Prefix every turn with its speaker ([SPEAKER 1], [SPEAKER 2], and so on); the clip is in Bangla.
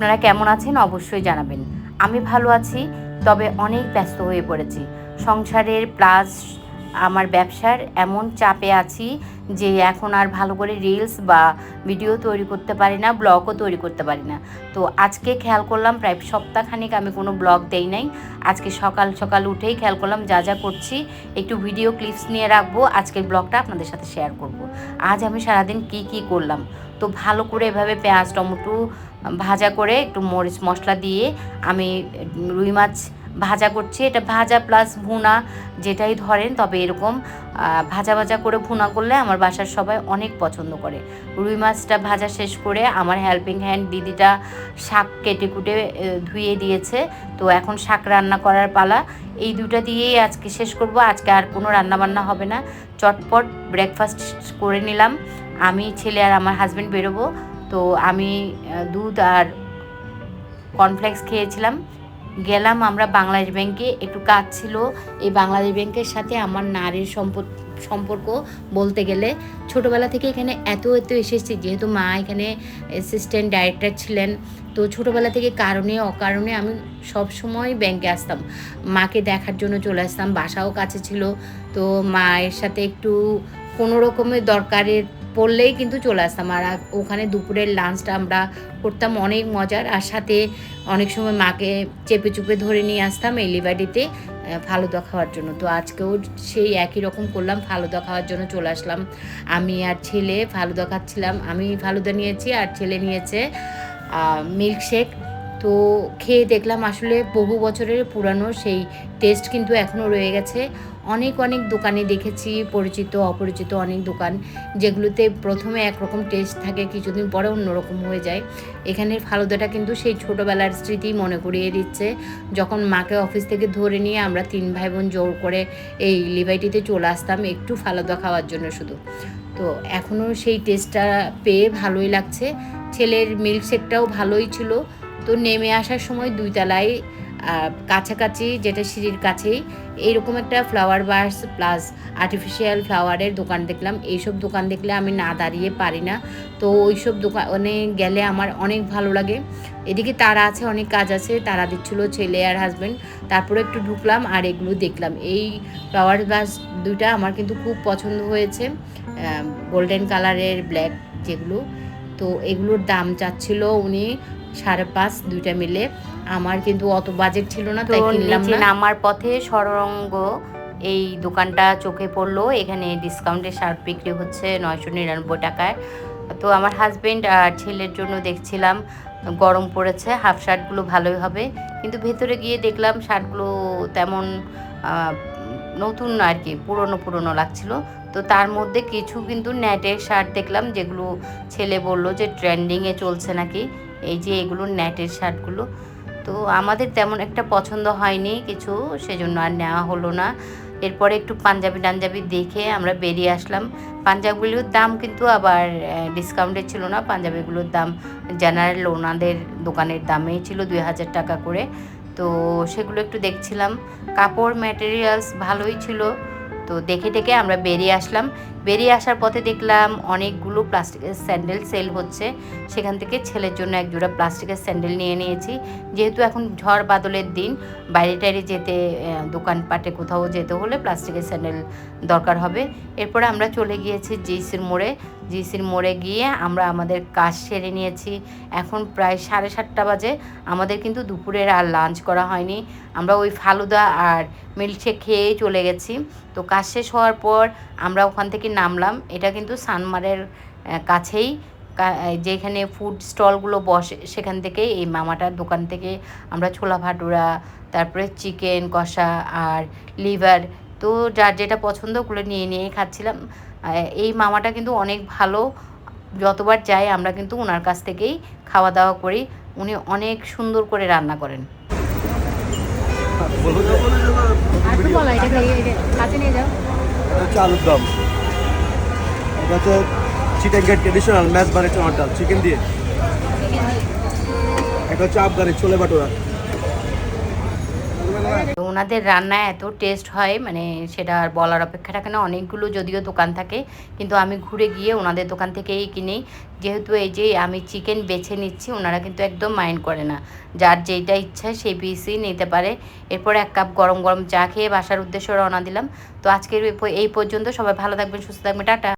[SPEAKER 1] আপনারা কেমন আছেন অবশ্যই জানাবেন। আমি ভালো আছি, তবে অনেক ব্যস্ত হয়ে পড়েছি। সংসারের প্লাস আমার ব্যবসার এমন চাপে আছি যে এখন আর ভালো করে রিলস বা ভিডিও তৈরি করতে পারি না, ব্লগও তৈরি করতে পারি না। তো আজকে খেয়াল করলাম প্রায় সপ্তাহখানেক আমি কোনো ব্লগ দেই নাই। আজকে সকাল সকাল উঠেই খেয়াল করলাম যা যা করছি একটু ভিডিও ক্লিপস নিয়ে রাখবো, আজকের ব্লগটা আপনাদের সাথে শেয়ার করব। আজ আমি সারাদিন কি করলাম। তো ভালো করে এভাবে পেঁয়াজ টমেটো ভাজা করে একটু মরিচ মশলা দিয়ে আমি রুই মাছ ভাজা করছি। এটা ভাজা প্লাস ভুনা যেটাই ধরেন, তবে এরকম ভাজা ভাজা করে ভুনা করলে আমার বাসার সবাই অনেক পছন্দ করে। রুই মাছটা ভাজা শেষ করে আমার হেল্পিং হ্যান্ড দিদিটা শাক কেটে কুটে ধুয়ে দিয়েছে। তো এখন শাক রান্না করার পালা। এই দুটো দিয়েই আজকে শেষ করব। আজকে আর কোনো রান্নাবান্না হবে না, চটপট ব্রেকফাস্ট করে নিলাম। আমি ছেলে আর আমার হাজব্যান্ড বেরোবো। তো আমি দুধ আর কর্নফ্লেক্স খেয়েছিলাম। গেলাম আমরা বাংলাদেশ ব্যাংকে, একটু কাজ ছিল। এই বাংলাদেশ ব্যাংকের সাথে আমার নারীর সম্পর্ক বলতে গেলে ছোটোবেলা থেকে এখানে এত এসেছি, যেহেতু মা এখানে অ্যাসিস্ট্যান্ট ডাইরেক্টর ছিলেন। তো ছোটোবেলা থেকে কারণে অকারণে আমি সব সময় ব্যাংকে আসতাম, মাকে দেখার জন্য চলে আসতাম। বাসাও কাছে ছিল, তো মায়ের সাথে একটু কোনো রকমের দরকারের পড়লেই কিন্তু চলে আসতাম। আর ওখানে দুপুরের লাঞ্চটা আমরা করতাম অনেক মজার। আর সাথে অনেক সময় মাকে চেপে চুপে ধরে নিয়ে আসতাম এই লিবার্টিতে ফালুদা খাওয়ার জন্য। তো আজকেও সেই একই রকম করলাম, ফালুদা খাওয়ার জন্য চলে আসলাম। আমি আর ছেলে ফালুদা খাচ্ছিলাম। আমি ফালুদা নিয়েছি আর ছেলে নিয়েছে মিল্কশেক। তো খেয়ে দেখলাম আসলে বহু বছরের পুরানো সেই টেস্ট কিন্তু এখনও রয়ে গেছে। অনেক দোকানে দেখেছি, পরিচিত অপরিচিত অনেক দোকান, যেগুলোতে প্রথমে একরকম টেস্ট থাকে, কিছুদিন পরে অন্যরকম হয়ে যায়। এখানের ফালুদাটা কিন্তু সেই ছোটোবেলার স্মৃতি মনে করিয়ে দিচ্ছে, যখন মাকে অফিস থেকে ধরে নিয়ে আমরা 3 ভাই বোন জোর করে এই লিবার্টিতে চলে আসতাম একটু ফালুদা খাওয়ার জন্য শুধু। তো এখনও সেই টেস্টটা পেয়ে ভালোই লাগছে। ছেলের মিল্কশেকটাও ভালোই ছিল। তো নেমে আসার সময় 2 তলায় কাছাকাছি, যেটা সিঁড়ির কাছেই, এইরকম একটা ফ্লাওয়ার ভাস প্লাস আর্টিফিশিয়াল ফ্লাওয়ারের দোকান দেখলাম। এইসব দোকান দেখলে আমি না দাঁড়িয়ে পারি না। তো ওইসব দোকানে গেলে আমার অনেক ভালো লাগে। এদিকে তারা আছে, অনেক কাজ আছে, তারা দিচ্ছিল ছেলে আর হাজব্যান্ড। তারপরে একটু ঢুকলাম আর এগুলো দেখলাম। এই ফ্লাওয়ার ভাস দুইটা আমার কিন্তু খুব পছন্দ হয়েছে, গোল্ডেন কালারের ব্ল্যাক যেগুলো। তো এগুলোর দাম চাচ্ছিল উনি 5.5, দুইটা মিলে। আমার কিন্তু অত বাজেট ছিল না, তাই কিনলাম না। নামার পথে সরঙ্গ এই দোকানটা চোখে পড়লো। এখানে ডিসকাউন্টে শার্ট বিক্রি হচ্ছে 999 টাকায়। তো আমার হাজব্যান্ড আর ছেলের জন্য দেখছিলাম, গরম পড়েছে, হাফ শার্টগুলো ভালোই হবে। কিন্তু ভেতরে গিয়ে দেখলাম শার্টগুলো তেমন নতুন না, আর কি পুরনো লাগছিল। তো তার মধ্যে কিছু কিন্তু নেটের শার্ট দেখলাম, যেগুলো ছেলে বলল যে ট্রেন্ডিংয়ে চলছে নাকি। এই যে এগুলো নেটের শার্টগুলো। তো আমাদের তেমন একটা পছন্দ হয়নি কিছু, সেজন্য আর নেওয়া হলো না। এরপরে একটু পাঞ্জাবি দেখে আমরা বেরিয়ে আসলাম। পাঞ্জাবিগুলোর দাম কিন্তু আবার ডিসকাউন্টে ছিল না। পাঞ্জাবিগুলোর দাম জেনারেল ওনাদের দোকানের দামেই ছিল 2000 টাকা করে। তো সেগুলো একটু দেখছিলাম। কাপড় ম্যাটেরিয়ালস ভালোই ছিল। তো দেখে আমরা বেরিয়ে আসলাম। বেরিয়ে আসার পথে দেখলাম অনেকগুলো প্লাস্টিকের স্যান্ডেল সেল হচ্ছে। সেখান থেকে ছেলের জন্য এক জোড়া প্লাস্টিকের স্যান্ডেল নিয়ে নিয়েছি, যেহেতু এখন ঝড় বাদলের দিন, বাইরে টাইরে যেতে, দোকানপাটে কোথাও যেতে হলে প্লাস্টিকের স্যান্ডেল দরকার হবে। এরপরে আমরা চলে গিয়েছি জিসির মোড়ে গিয়ে আমরা আমাদের কাজ সেরে নিয়েছি। এখন প্রায় 7:30 বাজে। আমাদের কিন্তু দুপুরের আর লাঞ্চ করা হয়নি। আমরা ওই ফালুদা আর মিল্কশেক খেয়েই চলে গেছি। তো কাজ শেষ হওয়ার পর আমরা ওখান থেকে নামলাম। এটা কিন্তু সানমারের কাছেই, যেখানে ফুড স্টলগুলো বসে, সেখান থেকে এই মামাটার দোকান থেকে আমরা ছোলা ভাটুরা, তারপরে চিকেন কষা আর লিভার, তো যার যেটা পছন্দ ওগুলো নিয়ে খাচ্ছিলাম। এই মামাটা কিন্তু অনেক ভালো, যতবার যাই আমরা কিন্তু ওনার কাছ থেকেই খাওয়া দাওয়া করি। উনি অনেক সুন্দর করে রান্না করেন।
[SPEAKER 2] আলুর দম, এটা হচ্ছে চিটাঙ্গের ট্রেডিশনাল ম্যাচ বানিয়েছে আমার ডাল চিকেন দিয়ে। এটা হচ্ছে আফগানি ছোলে ভাটুরা।
[SPEAKER 1] তো ওনাদের রান্না এত টেস্ট হয় মানে সেটা আর বলার অপেক্ষা রাখে না। অনেকগুলো যদিও দোকান থাকে, কিন্তু আমি ঘুরে গিয়ে ওনাদের দোকান থেকেই কিনি। যেহেতু এই যে আমি চিকেন বেছে নিচ্ছি, ওনারা কিন্তু একদম মাইন্ড করে না, যার যেইটা ইচ্ছা সেই পিসই নিতে পারে। এরপর 1 কাপ গরম গরম চা খেয়ে বাসার উদ্দেশ্যে রওনা দিলাম। তো আজকের এই পর্যন্ত। সবাই ভালো থাকবেন, সুস্থ থাকবেন, টাটা।